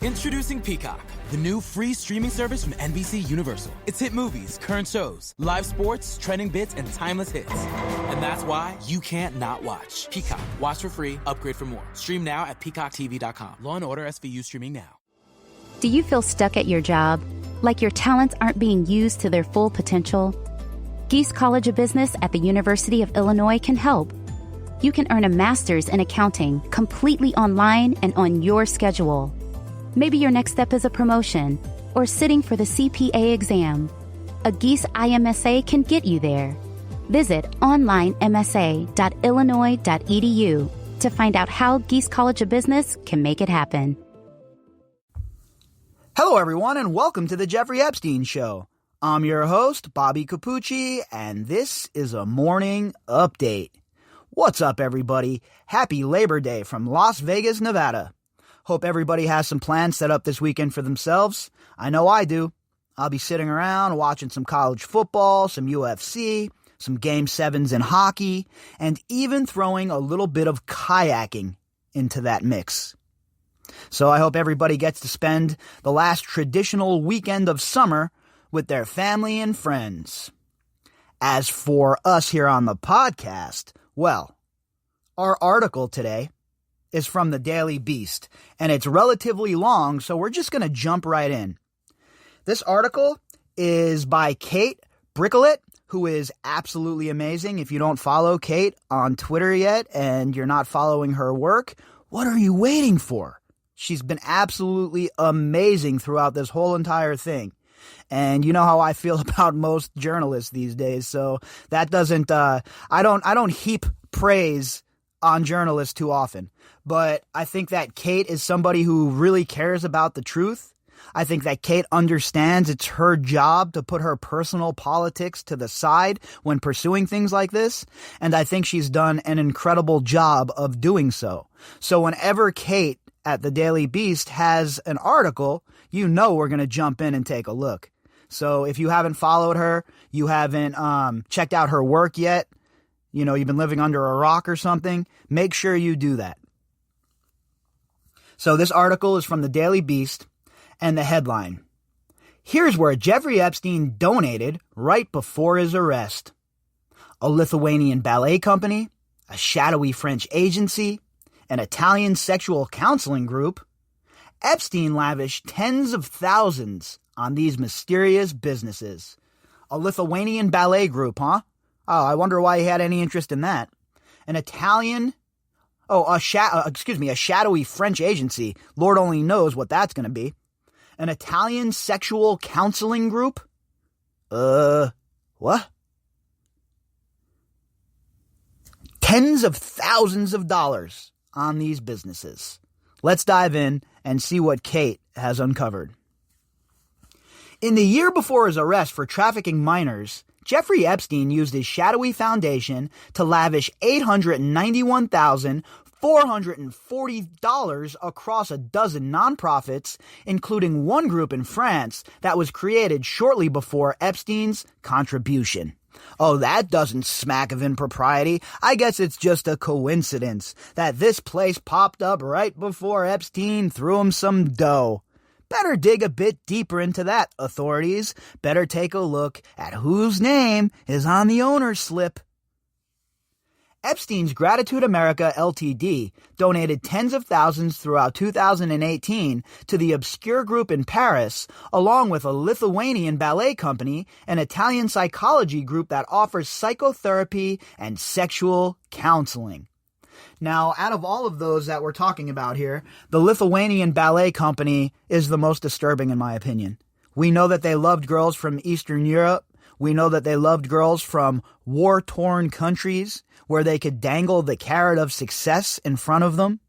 Introducing Peacock, the new free streaming service from NBC Universal. It's hit movies, current shows, live sports, trending bits, and timeless hits. And that's why you can't not watch. Peacock. Watch for free. Upgrade for more. Stream now at peacocktv.com. Law & Order SVU streaming now. Do you feel stuck at your job? Like your talents aren't being used to their full potential? Geese College of Business at the University of Illinois can help. You can earn a master's in accounting completely online and on your schedule. Maybe your next step is a promotion or sitting for the CPA exam. A Geese IMSA can get you there. Visit onlinemsa.illinois.edu to find out how Geese College of Business can make it happen. Hello, everyone, and welcome to the Jeffrey Epstein Show. I'm your host, Bobbycapucci, and this is a morning update. What's up, everybody? Happy Labor Day from Las Vegas, Nevada. Hope everybody has some plans set up this weekend for themselves. I know I do. I'll be sitting around watching some college football, some UFC, some Game 7s in hockey, and even throwing a little bit of kayaking into that mix. So I hope everybody gets to spend the last traditional weekend of summer with their family and friends. As for us here on the podcast, well, our article today is from the Daily Beast, and it's relatively long, so we're just going to jump right in. This article is by Kate Bricklet, who is absolutely amazing. If you don't follow Kate on Twitter yet and you're not following her work, what are you waiting for? She's been absolutely amazing throughout this whole entire thing. And you know how I feel about most journalists these days, so that doesn't, I don't heap praise on journalists too often. But I think that Kate is somebody who really cares about the truth. I think that Kate understands it's her job to put her personal politics to the side when pursuing things like this. And I think she's done an incredible job of doing so. So whenever Kate at the Daily Beast has an article, you know we're going to jump in and take a look. So if you haven't followed her, you haven't checked out her work yet, you know, you've been living under a rock or something, make sure you do that. So this article is from the Daily Beast, and the headline: Here's where Jeffrey Epstein donated right before his arrest. A Lithuanian ballet company, a shadowy French agency, an Italian sexual counseling group. Epstein lavished tens of thousands on these mysterious businesses. A Lithuanian ballet group, huh? Oh, I wonder why he had any interest in that. An Italian... a shadowy French agency. Lord only knows what that's going to be. An Italian sexual counseling group? What? Tens of thousands of dollars on these businesses. Let's dive in and see what Kate has uncovered. In the year before his arrest for trafficking minors, Jeffrey Epstein used his shadowy foundation to lavish $891,440 across a dozen nonprofits, including one group in France that was created shortly before Epstein's contribution. Oh, that doesn't smack of impropriety. I guess it's just a coincidence that this place popped up right before Epstein threw him some dough. Better dig a bit deeper into that, authorities. Better take a look at whose name is on the owner's slip. Epstein's Gratitude America Ltd. donated tens of thousands throughout 2018 to the obscure group in Paris, along with a Lithuanian ballet company, an Italian psychology group that offers psychotherapy and sexual counseling. Now, out of all of those that we're talking about here, the Lithuanian ballet company is the most disturbing in my opinion. We know that they loved girls from Eastern Europe. We know that they loved girls from war-torn countries where they could dangle the carrot of success in front of them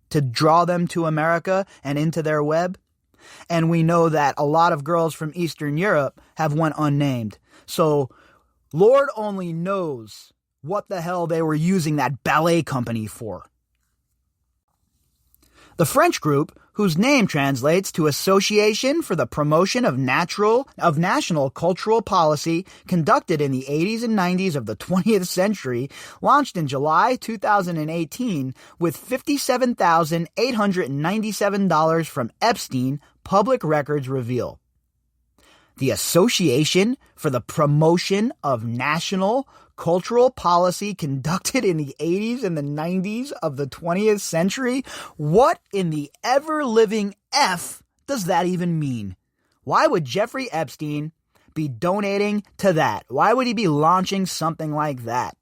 to draw them to America and into their web. And we know that a lot of girls from Eastern Europe have went unnamed. So Lord only knows what the hell they were using that ballet company for. The French group, whose name translates to Association for the Promotion of National Cultural Policy, conducted in the 80s and 90s of the 20th century, launched in July 2018 with $57,897 from Epstein, public records reveal. The Association for the Promotion of National Cultural Policy, conducted in the 80s and the 90s of the 20th century? What in the ever-living F does that even mean? Why would Jeffrey Epstein be donating to that? Why would he be launching something like that?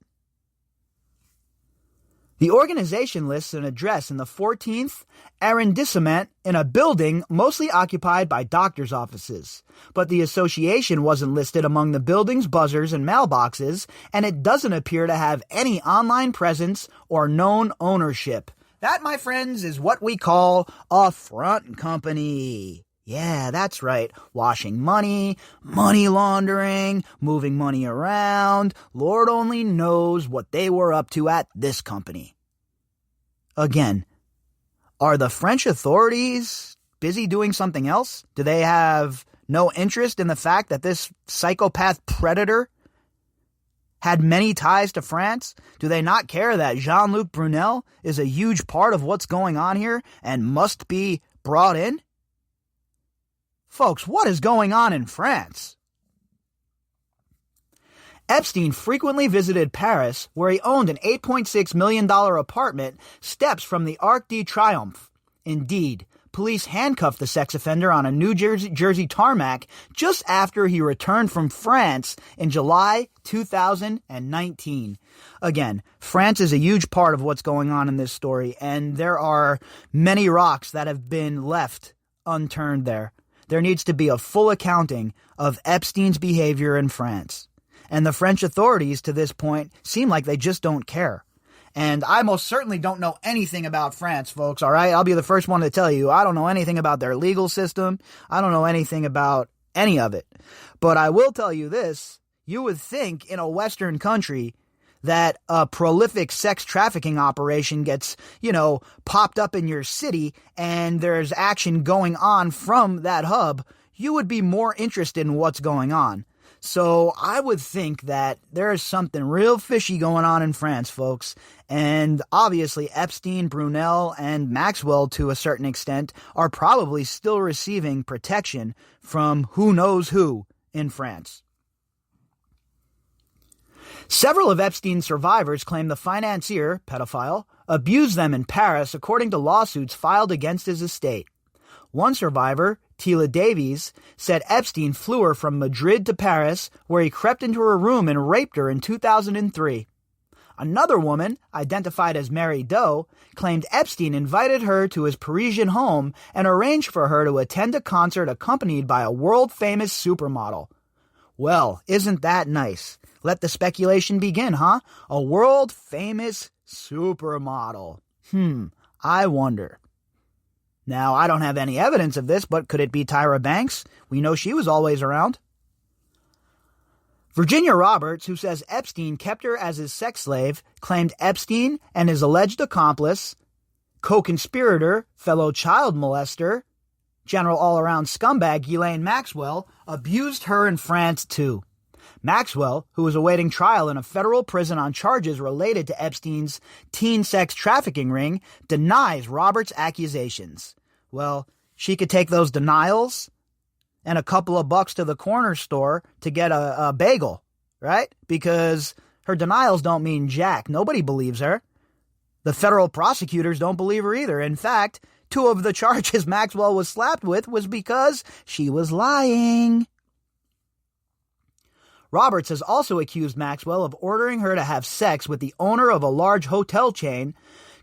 The organization lists an address in the 14th arrondissement in a building mostly occupied by doctors' offices. But the association wasn't listed among the building's buzzers and mailboxes, and it doesn't appear to have any online presence or known ownership. That, my friends, is what we call a front company. Yeah, that's right. Washing money, money laundering, moving money around. Lord only knows what they were up to at this company. Again, are the French authorities busy doing something else? Do they have no interest in the fact that this psychopath predator had many ties to France? Do they not care that Jean-Luc Brunel is a huge part of what's going on here and must be brought in? Folks, what is going on in France? Epstein frequently visited Paris, where he owned an $8.6 million apartment steps from the Arc de Triomphe. Indeed, police handcuffed the sex offender on a New Jersey tarmac just after he returned from France in July 2019. Again, France is a huge part of what's going on in this story, and there are many rocks that have been left unturned there. There needs to be a full accounting of Epstein's behavior in France. And the French authorities, to this point, seem like they just don't care. And I most certainly don't know anything about France, folks, all right? I'll be the first one to tell you, I don't know anything about their legal system. I don't know anything about any of it. But I will tell you this, you would think in a Western country that a prolific sex trafficking operation gets, popped up in your city and there's action going on from that hub, you would be more interested in what's going on. So I would think that there is something real fishy going on in France, folks. And obviously Epstein, Brunel, and Maxwell, to a certain extent, are probably still receiving protection from who knows who in France. Several of Epstein's survivors claim the financier, pedophile, abused them in Paris according to lawsuits filed against his estate. One survivor, Tila Davies, said Epstein flew her from Madrid to Paris, where he crept into her room and raped her in 2003. Another woman, identified as Mary Doe, claimed Epstein invited her to his Parisian home and arranged for her to attend a concert accompanied by a world-famous supermodel. Well, isn't that nice? Let the speculation begin, huh? A world-famous supermodel. I wonder. Now, I don't have any evidence of this, but could it be Tyra Banks? We know she was always around. Virginia Roberts, who says Epstein kept her as his sex slave, claimed Epstein and his alleged accomplice, co-conspirator, fellow child molester, general all-around scumbag Ghislaine Maxwell, abused her in France too. Maxwell, who was awaiting trial in a federal prison on charges related to Epstein's teen sex trafficking ring, denies Roberts' accusations. Well, she could take those denials and a couple of bucks to the corner store to get a bagel, right? Because her denials don't mean jack. Nobody believes her. The federal prosecutors don't believe her either. In fact, 2 of the charges Maxwell was slapped with was because she was lying. Roberts has also accused Maxwell of ordering her to have sex with the owner of a large hotel chain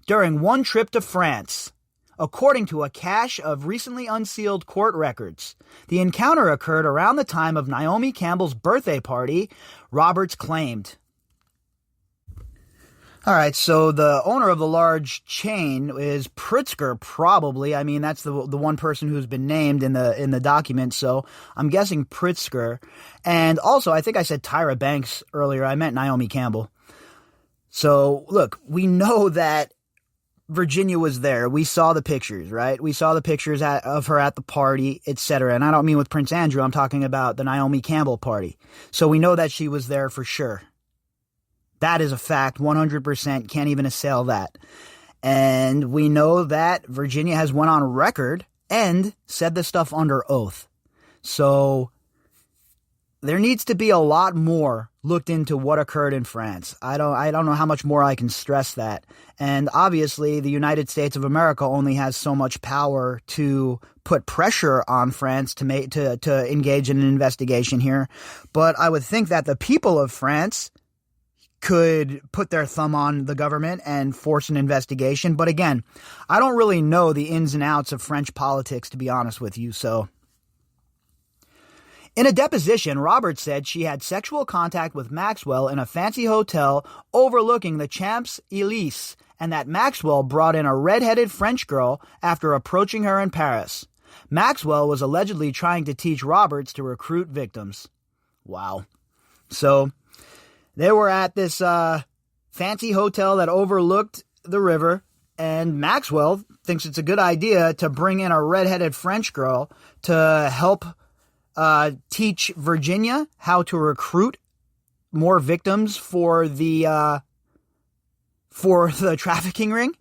during one trip to France, according to a cache of recently unsealed court records. The encounter occurred around the time of Naomi Campbell's birthday party, Roberts claimed. All right, so the owner of the large chain is Pritzker, probably. I mean, that's the one person who's been named in the document, so I'm guessing Pritzker. And also, I think I said Tyra Banks earlier. I meant Naomi Campbell. So, look, we know that Virginia was there. We saw the pictures, right? We saw the pictures of her at the party, etc. And I don't mean with Prince Andrew. I'm talking about the Naomi Campbell party. So we know that she was there for sure. That is a fact, 100%. Can't even assail that. And we know that Virginia has went on record and said this stuff under oath. So there needs to be a lot more looked into what occurred in France. I don't know how much more I can stress that. And obviously, the United States of America only has so much power to put pressure on France to engage in an investigation here. But I would think that the people of France could put their thumb on the government and force an investigation. But again, I don't really know the ins and outs of French politics, to be honest with you. So in a deposition, Roberts said she had sexual contact with Maxwell in a fancy hotel overlooking the Champs-Élysées, and that Maxwell brought in a red-headed French girl after approaching her in Paris. Maxwell was allegedly trying to teach Roberts to recruit victims. Wow. So they were at this fancy hotel that overlooked the river, and Maxwell thinks it's a good idea to bring in a red-headed French girl to help teach Virginia how to recruit more victims for the trafficking ring.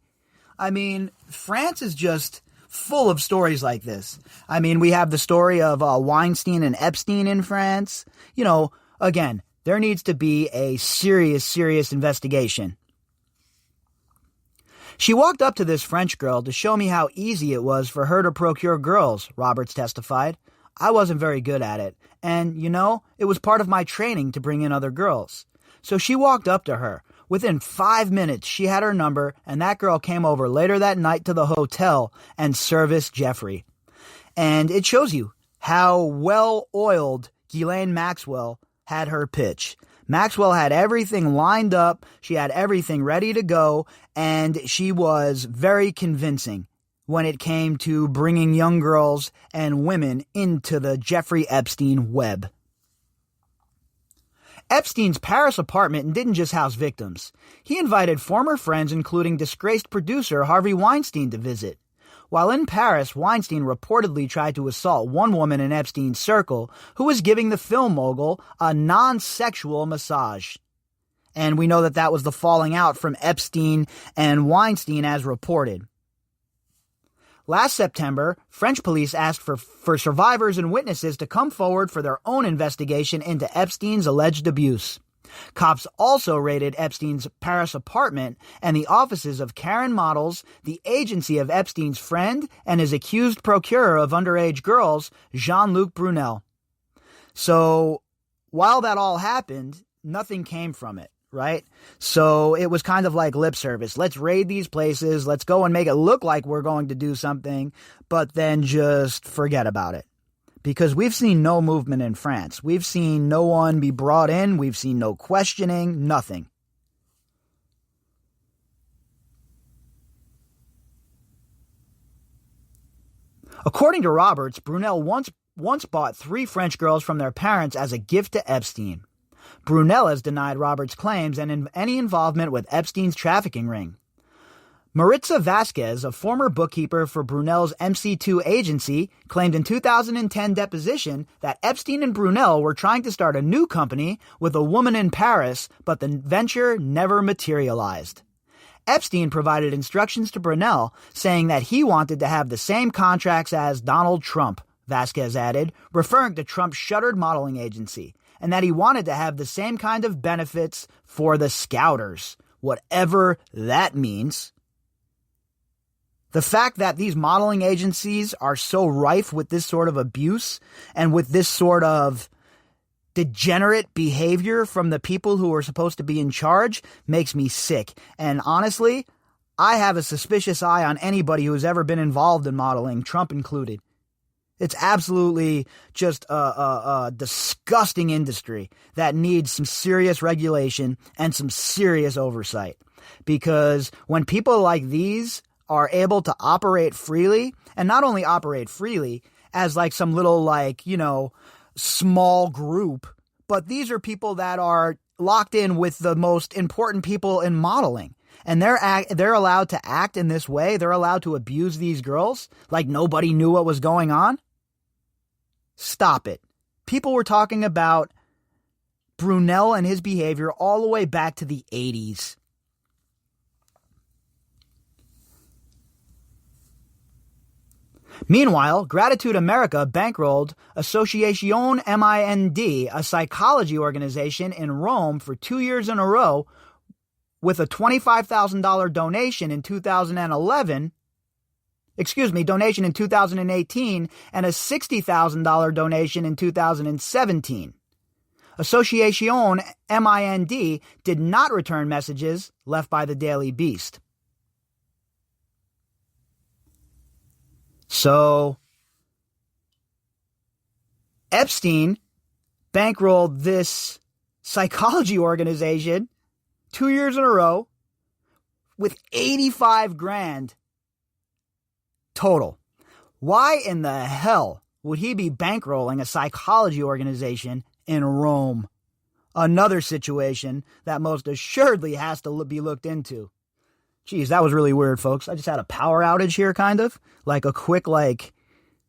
I mean, France is just full of stories like this. I mean, we have the story of Weinstein and Epstein in France. You know, again, there needs to be a serious investigation. She walked up to this French girl to show me how easy it was for her to procure girls, Roberts testified. I wasn't very good at it, and, you know, it was part of my training to bring in other girls. So she walked up to her. Within 5 minutes, she had her number, and that girl came over later that night to the hotel and serviced Jeffrey. And it shows you how well-oiled Ghislaine Maxwell had her pitch. Maxwell had everything lined up, she had everything ready to go, and she was very convincing when it came to bringing young girls and women into the Jeffrey Epstein web. Epstein's Paris apartment didn't just house victims. He invited former friends, including disgraced producer Harvey Weinstein, to visit. While in Paris, Weinstein reportedly tried to assault one woman in Epstein's circle who was giving the film mogul a non-sexual massage. And we know that was the falling out from Epstein and Weinstein as reported. Last September, French police asked for survivors and witnesses to come forward for their own investigation into Epstein's alleged abuse. Cops also raided Epstein's Paris apartment and the offices of Karen Models, the agency of Epstein's friend and his accused procurer of underage girls, Jean-Luc Brunel. So, while that all happened, nothing came from it. Right? So it was kind of like lip service. Let's raid these places. Let's go and make it look like we're going to do something, but then just forget about it. Because we've seen no movement in France. We've seen no one be brought in. We've seen no questioning, nothing. According to Roberts, Brunel once bought 3 French girls from their parents as a gift to Epstein. Brunel has denied Roberts' claims and any involvement with Epstein's trafficking ring. Maritza Vasquez, a former bookkeeper for Brunel's MC2 agency, claimed in 2010 deposition that Epstein and Brunel were trying to start a new company with a woman in Paris, but the venture never materialized. Epstein provided instructions to Brunel, saying that he wanted to have the same contracts as Donald Trump, Vasquez added, referring to Trump's shuttered modeling agency, and that he wanted to have the same kind of benefits for the scouters, whatever that means. The fact that these modeling agencies are so rife with this sort of abuse and with this sort of degenerate behavior from the people who are supposed to be in charge makes me sick. And honestly, I have a suspicious eye on anybody who's ever been involved in modeling, Trump included. It's absolutely just a disgusting industry that needs some serious regulation and some serious oversight. Because when people like these are able to operate freely, and not only operate freely as like some little small group, but these are people that are locked in with the most important people in modeling. and they're allowed to act in this way. They're allowed to abuse these girls like nobody knew what was going on. Stop it. People were talking about Brunel and his behavior all the way back to the 80s. Meanwhile, Gratitude America bankrolled Associazione Mind, a psychology organization in Rome, for 2 years in a row with a $25,000 donation in 2018 and a $60,000 donation in 2017. Associazione Mind did not return messages left by the Daily Beast. So, Epstein bankrolled this psychology organization 2 years in a row with 85 grand total. Why in the hell would he be bankrolling a psychology organization in Rome? Another situation that most assuredly has to be looked into. Geez, that was really weird, folks. I just had a power outage here, kind of. Like a quick,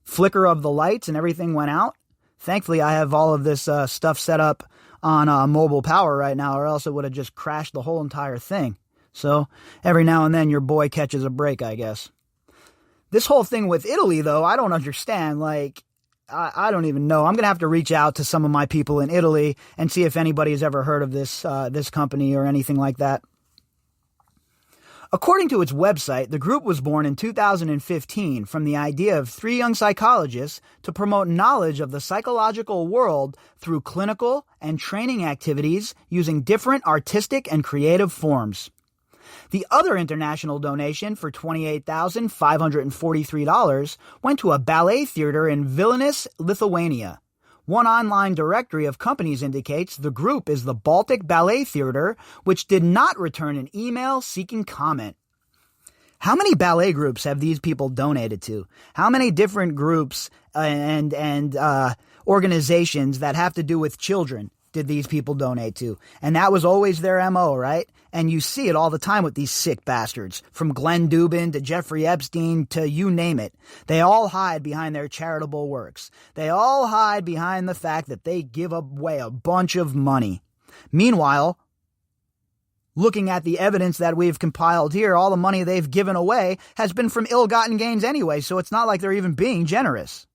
flicker of the lights and everything went out. Thankfully, I have all of this stuff set up on mobile power right now, or else it would have just crashed the whole entire thing. So, every now and then, your boy catches a break, I guess. This whole thing with Italy, though, I don't understand. I don't even know. I'm going to have to reach out to some of my people in Italy and see if anybody has ever heard of this company or anything like that. According to its website, the group was born in 2015 from the idea of 3 young psychologists to promote knowledge of the psychological world through clinical and training activities using different artistic and creative forms. The other international donation for $28,543 went to a ballet theater in Vilnius, Lithuania. One online directory of companies indicates the group is the Baltic Ballet Theater, which did not return an email seeking comment. How many ballet groups have these people donated to? How many different groups and organizations that have to do with children did these people donate to? And that was always their MO, right? And you see it all the time with these sick bastards, from Glenn Dubin to Jeffrey Epstein to you name it. They all hide behind their charitable works. They all hide behind the fact that they give away a bunch of money. Meanwhile, looking at the evidence that we've compiled here, all the money they've given away has been from ill-gotten gains anyway, so it's not like they're even being generous.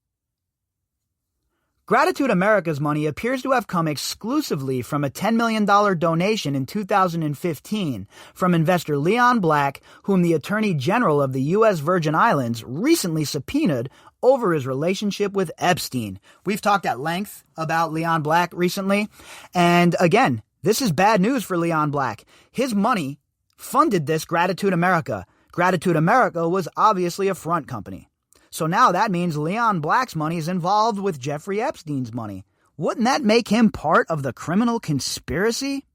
Gratitude America's money appears to have come exclusively from a $10 million donation in 2015 from investor Leon Black, whom the Attorney General of the U.S. Virgin Islands recently subpoenaed over his relationship with Epstein. We've talked at length about Leon Black recently, and again, this is bad news for Leon Black. His money funded this Gratitude America. Gratitude America was obviously a front company. So now that means Leon Black's money is involved with Jeffrey Epstein's money. Wouldn't that make him part of the criminal conspiracy?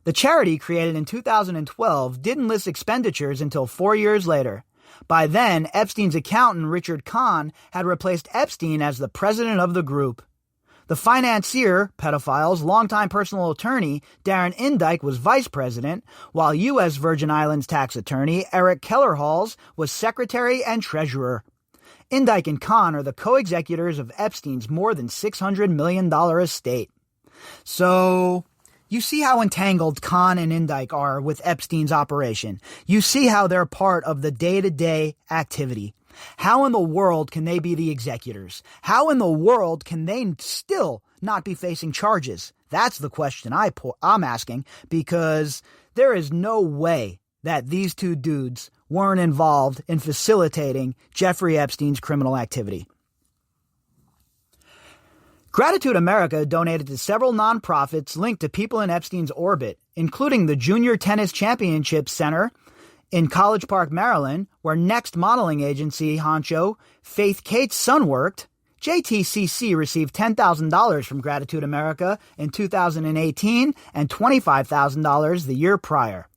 The charity, created in 2012, didn't list expenditures until 4 years later. By then, Epstein's accountant, Richard Kahn, had replaced Epstein as the president of the group. The financier, pedophile's longtime personal attorney, Darren Indyke, was vice president, while U.S. Virgin Islands tax attorney Eric Kellerhalls was secretary and treasurer. Indyke and Kahn are the co-executors of Epstein's more than $600 million estate. So, you see how entangled Kahn and Indyke are with Epstein's operation. You see how they're part of the day-to-day activity. How in the world can they be the executors? How in the world can they still not be facing charges? That's the question I'm asking, because there is no way that these two dudes weren't involved in facilitating Jeffrey Epstein's criminal activity. Gratitude America donated to several nonprofits linked to people in Epstein's orbit, including the Junior Tennis Championship Center in College Park, Maryland, where Next modeling agency honcho Faith Kate's son worked. JTCC received $10,000 from Gratitude America in 2018 and $25,000 the year prior.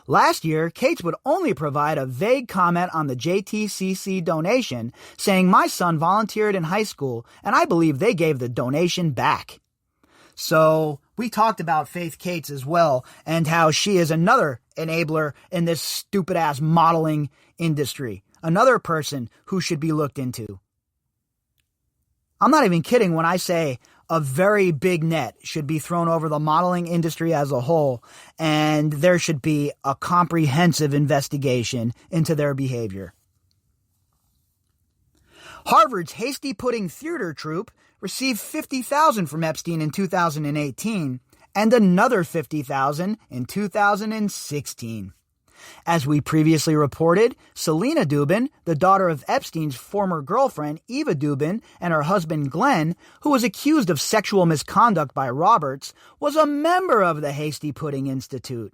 Last year, Cates would only provide a vague comment on the JTCC donation, saying, "My son volunteered in high school, and I believe they gave the donation back." So, We talked about Faith Cates as well, and how she is another enabler in this stupid-ass modeling industry. Another person who should be looked into. I'm not even kidding when I say a very big net should be thrown over the modeling industry as a whole, and there should be a comprehensive investigation into their behavior. Harvard's Hasty Pudding Theater Troupe received $50,000 from Epstein in 2018 and another $50,000 in 2016. As we previously reported, Selena Dubin, the daughter of Epstein's former girlfriend Eva Dubin and her husband Glenn, who was accused of sexual misconduct by Roberts, was a member of the Hasty Pudding Institute.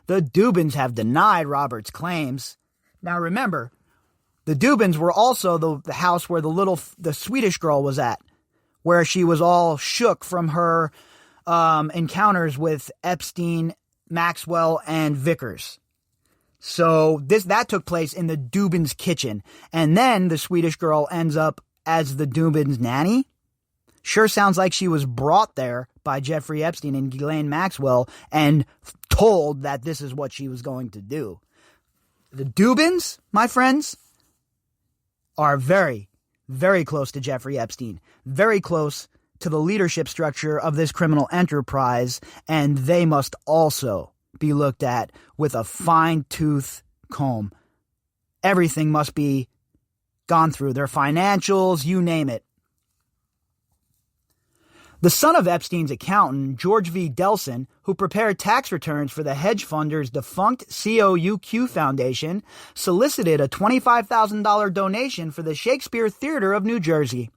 The Dubins have denied Roberts' claims. Now remember, the Dubins were also the house where the Swedish girl was at, where she was all shook from her encounters with Epstein, Maxwell, and Vickers. So that took place in the Dubins' kitchen. And then the Swedish girl ends up as the Dubins' nanny. Sure sounds like she was brought there by Jeffrey Epstein and Ghislaine Maxwell and told that this is what she was going to do. The Dubins, my friends, are very, very close to Jeffrey Epstein. Very close to the leadership structure of this criminal enterprise. And they must also be looked at with a fine-tooth comb. Everything must be gone through. Their financials, you name it. The son of Epstein's accountant, George V. Delson, who prepared tax returns for the hedge funder's defunct COUQ Foundation, solicited a $25,000 donation for the Shakespeare Theater of New Jersey.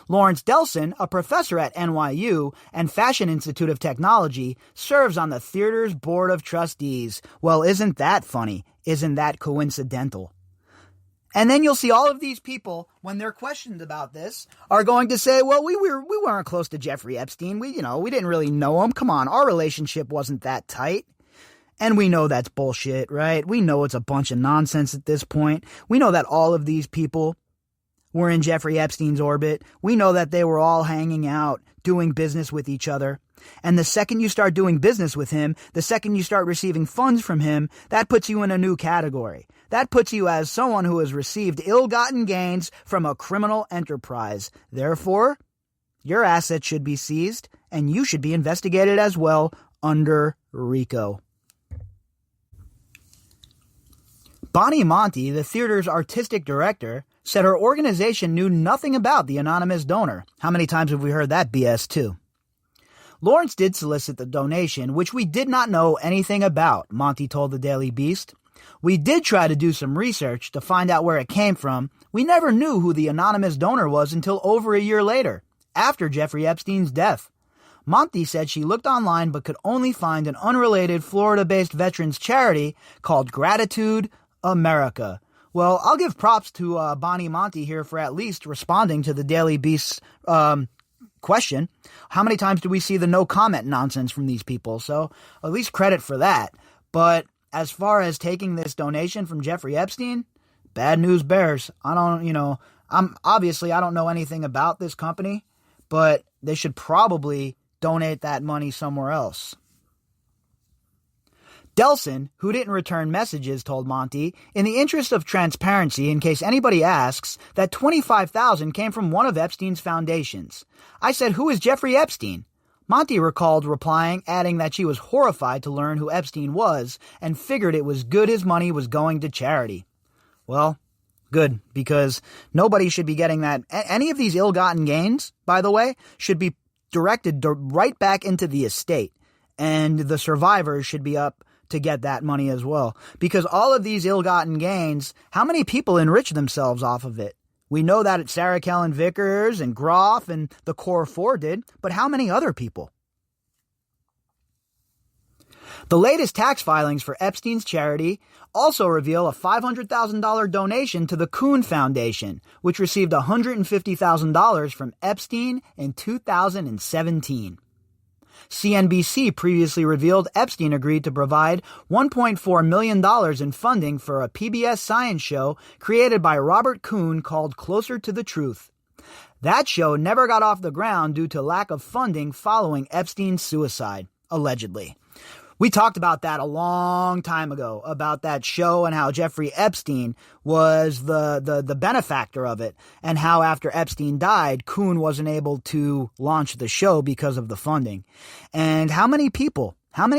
Lawrence Delson, a professor at NYU and Fashion Institute of Technology, serves on the theater's board of trustees. Well, isn't that funny? Isn't that coincidental? And then you'll see all of these people, when they're questioned about this, are going to say, well, we weren't close to Jeffrey Epstein. We didn't really know him. Come on, our relationship wasn't that tight. And we know that's bullshit, right? We know it's a bunch of nonsense at this point. We know that all of these people were in Jeffrey Epstein's orbit. We know that they were all hanging out, doing business with each other. And the second you start doing business with him, the second you start receiving funds from him, that puts you in a new category. That puts you as someone who has received ill-gotten gains from a criminal enterprise. Therefore, your assets should be seized, and you should be investigated as well under RICO. Bonnie Monty, the theater's artistic director, said her organization knew nothing about the anonymous donor. How many times have we heard that BS too? Lawrence did solicit the donation, which we did not know anything about, Monty told the Daily Beast. We did try to do some research to find out where it came from. We never knew who the anonymous donor was until over a year later, after Jeffrey Epstein's death. Monty said she looked online but could only find an unrelated Florida-based veterans charity called Gratitude America. Well, I'll give props to Bonnie Monty here for at least responding to the Daily Beast's question. How many times do we see the no comment nonsense from these people? So at least credit for that. But as far as taking this donation from Jeffrey Epstein, bad news bears. I don't know anything about this company, but they should probably donate that money somewhere else. Delson, who didn't return messages, told Monty, in the interest of transparency, in case anybody asks, that $25,000 came from one of Epstein's foundations. I said, who is Jeffrey Epstein? Monty recalled replying, adding that she was horrified to learn who Epstein was and figured it was good his money was going to charity. Well, good, because nobody should be getting that. Any of these ill-gotten gains, by the way, should be directed right back into the estate, and the survivors should be up to get that money as well. Because all of these ill-gotten gains, how many people enrich themselves off of it? We know that Sarah Kellen Vickers and Groff and the Core Four did, but how many other people? The latest tax filings for Epstein's charity also reveal a $500,000 donation to the Kuhn Foundation, which received $150,000 from Epstein in 2017. CNBC previously revealed Epstein agreed to provide $1.4 million in funding for a PBS science show created by Robert Kuhn called Closer to the Truth. That show never got off the ground due to lack of funding following Epstein's suicide, allegedly. We talked about that a long time ago, about that show and how Jeffrey Epstein was the benefactor of it, and how after Epstein died, Kuhn wasn't able to launch the show because of the funding. And how many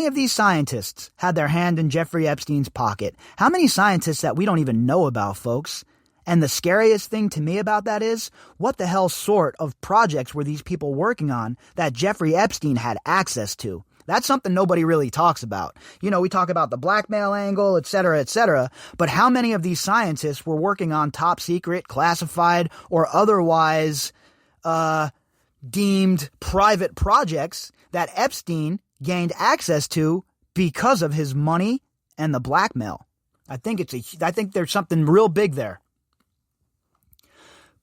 of these scientists had their hand in Jeffrey Epstein's pocket? How many scientists that we don't even know about, folks? And the scariest thing to me about that is, what the hell sort of projects were these people working on that Jeffrey Epstein had access to? That's something nobody really talks about. You know, we talk about the blackmail angle, et cetera, but how many of these scientists were working on top secret, classified, or otherwise deemed private projects that Epstein gained access to because of his money and the blackmail? I think there's something real big there.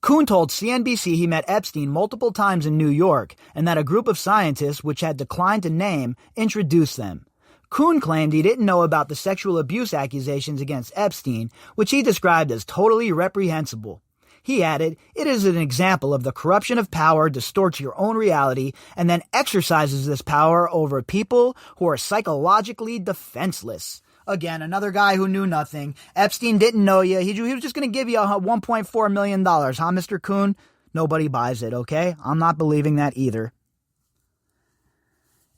Kuhn told CNBC he met Epstein multiple times in New York and that a group of scientists, which had declined to name, introduced them. Kuhn claimed he didn't know about the sexual abuse accusations against Epstein, which he described as totally reprehensible. He added, "It is an example of the corruption of power distorts your own reality and then exercises this power over people who are psychologically defenseless." Again, another guy who knew nothing. Epstein didn't know you. He was just going to give you $1.4 million, huh, Mr. Kuhn? Nobody buys it, okay? I'm not believing that either.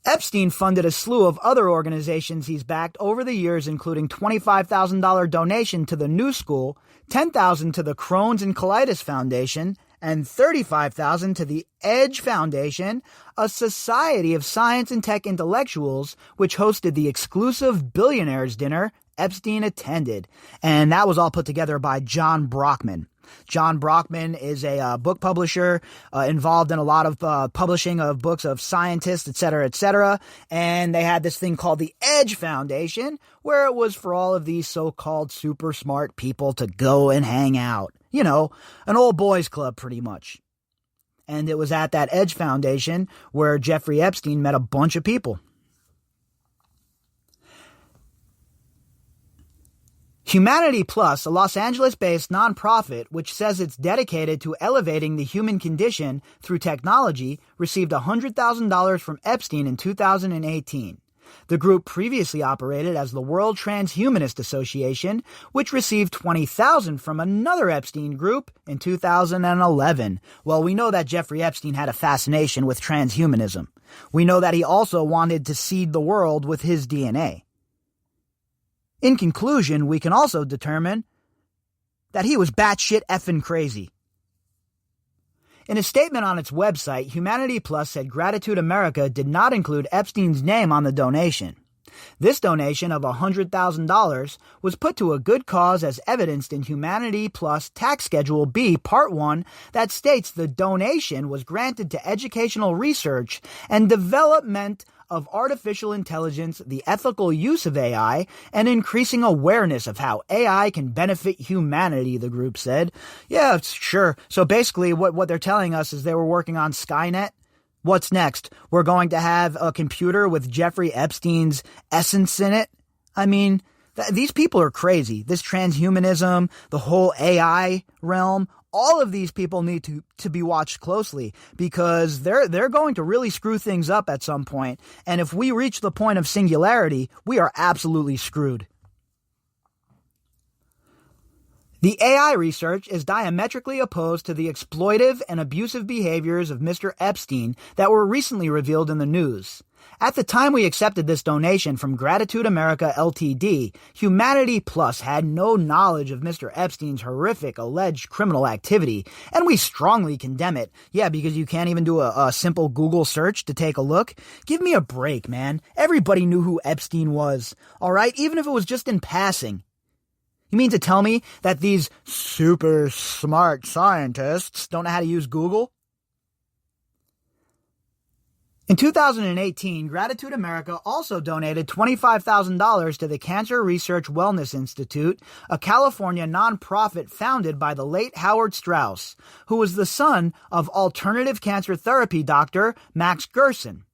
Epstein funded a slew of other organizations he's backed over the years, including $25,000 donation to the New School, $10,000 to the Crohn's and Colitis Foundation, and $35,000 to the Edge Foundation, a society of science and tech intellectuals which hosted the exclusive billionaires dinner Epstein attended. And that was all put together by John Brockman. John Brockman is a book publisher involved in a lot of publishing of books of scientists, et cetera, and they had this thing called the Edge Foundation, where it was for all of these so-called super smart people to go and hang out. You know, an old boys club pretty much. And it was at that Edge Foundation where Jeffrey Epstein met a bunch of people. Humanity Plus, a Los Angeles-based nonprofit which says it's dedicated to elevating the human condition through technology, received $100,000 from Epstein in 2018. The group previously operated as the World Transhumanist Association, which received $20,000 from another Epstein group in 2011. Well, we know that Jeffrey Epstein had a fascination with transhumanism. We know that he also wanted to seed the world with his DNA. In conclusion, we can also determine that he was batshit effing crazy. In a statement on its website, Humanity Plus said Gratitude America did not include Epstein's name on the donation. This donation of $100,000 was put to a good cause as evidenced in Humanity Plus Tax Schedule B, Part 1, that states the donation was granted to educational research and development of artificial intelligence, the ethical use of AI, and increasing awareness of how AI can benefit humanity, the group said. Yeah, sure. So basically what they're telling us is they were working on Skynet. What's next? We're going to have a computer with Jeffrey Epstein's essence in it? I mean, these people are crazy. This transhumanism, the whole AI realm, all of these people need to be watched closely because they're going to really screw things up at some point. And if we reach the point of singularity, we are absolutely screwed. The AI research is diametrically opposed to the exploitive and abusive behaviors of Mr. Epstein that were recently revealed in the news. At the time we accepted this donation from Gratitude America Ltd., Humanity Plus had no knowledge of Mr. Epstein's horrific alleged criminal activity, and we strongly condemn it. Yeah, because you can't even do a simple Google search to take a look. Give me a break, man. Everybody knew who Epstein was, all right? Even if it was just in passing. You mean to tell me that these super smart scientists don't know how to use Google? In 2018, Gratitude America also donated $25,000 to the Cancer Research Wellness Institute, a California nonprofit founded by the late Howard Strauss, who was the son of alternative cancer therapy doctor Max Gerson.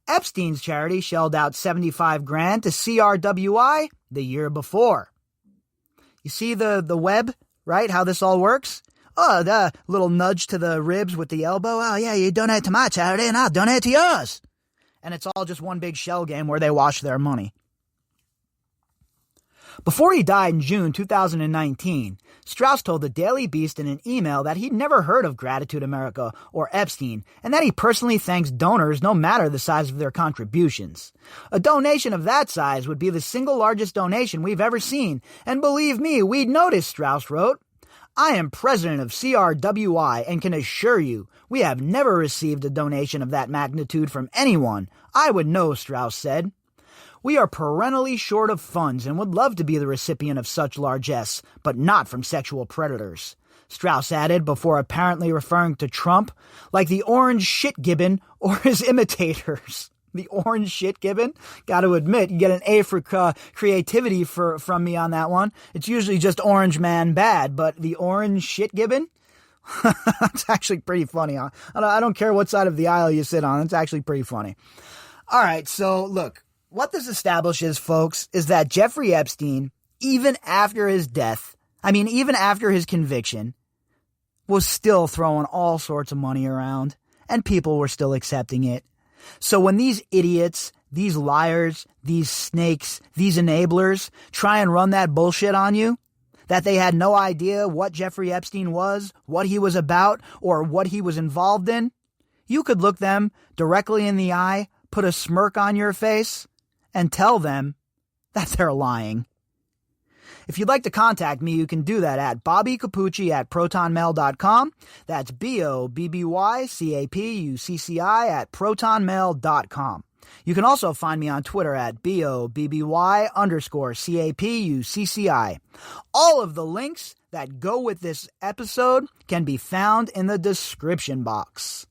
Epstein's charity shelled out $75,000 to CRWI the year before. You see the web, right? How this all works? Oh, the little nudge to the ribs with the elbow. Oh, yeah, you donate to my charity and I'll donate to yours. And it's all just one big shell game where they wash their money. Before he died in June 2019, Strauss told the Daily Beast in an email that he'd never heard of Gratitude America or Epstein, and that he personally thanks donors no matter the size of their contributions. A donation of that size would be the single largest donation we've ever seen, and believe me, we'd notice, Strauss wrote. I am president of CRWI and can assure you we have never received a donation of that magnitude from anyone. I would know, Strauss said. We are perennially short of funds and would love to be the recipient of such largesse, but not from sexual predators. Strauss added before apparently referring to Trump like the orange shit gibbon or his imitators. The orange shit gibbon? Got to admit, you get an A for creativity from me on that one. It's usually just orange man bad, but the orange shit gibbon? That's actually pretty funny. Huh? I don't care what side of the aisle you sit on. It's actually pretty funny. All right, so look. What this establishes, folks, is that Jeffrey Epstein, even after his death, even after his conviction, was still throwing all sorts of money around, and people were still accepting it. So when these idiots, these liars, these snakes, these enablers try and run that bullshit on you, that they had no idea what Jeffrey Epstein was, what he was about, or what he was involved in, you could look them directly in the eye, put a smirk on your face, and tell them that they're lying. If you'd like to contact me, you can do that at bobbycapucci@protonmail.com. That's BOBBYCAPUCCI@protonmail.com. You can also find me on Twitter at BOBBY_CAPUCCI. All of the links that go with this episode can be found in the description box.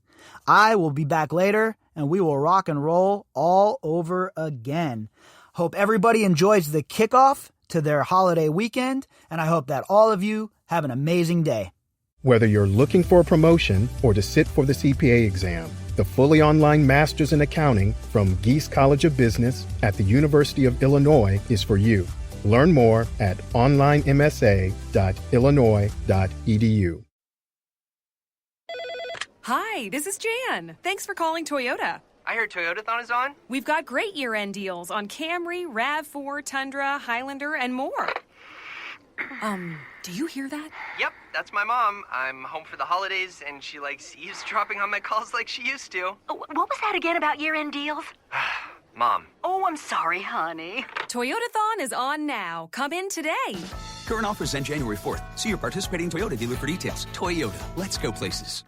I will be back later, and we will rock and roll all over again. Hope everybody enjoys the kickoff to their holiday weekend, and I hope that all of you have an amazing day. Whether you're looking for a promotion or to sit for the CPA exam, the fully online Masters in Accounting from Geese College of Business at the University of Illinois is for you. Learn more at onlinemsa.illinois.edu. Hi, this is Jan. Thanks for calling Toyota. I heard Toyotathon is on. We've got great year-end deals on Camry, RAV4, Tundra, Highlander, and more. Do you hear that? Yep, that's my mom. I'm home for the holidays, and she likes eavesdropping on my calls like she used to. What was that again about year-end deals? Mom. Oh, I'm sorry, honey. Toyotathon is on now. Come in today. Current offers end January 4th. See your participating Toyota dealer for details. Toyota, let's go places.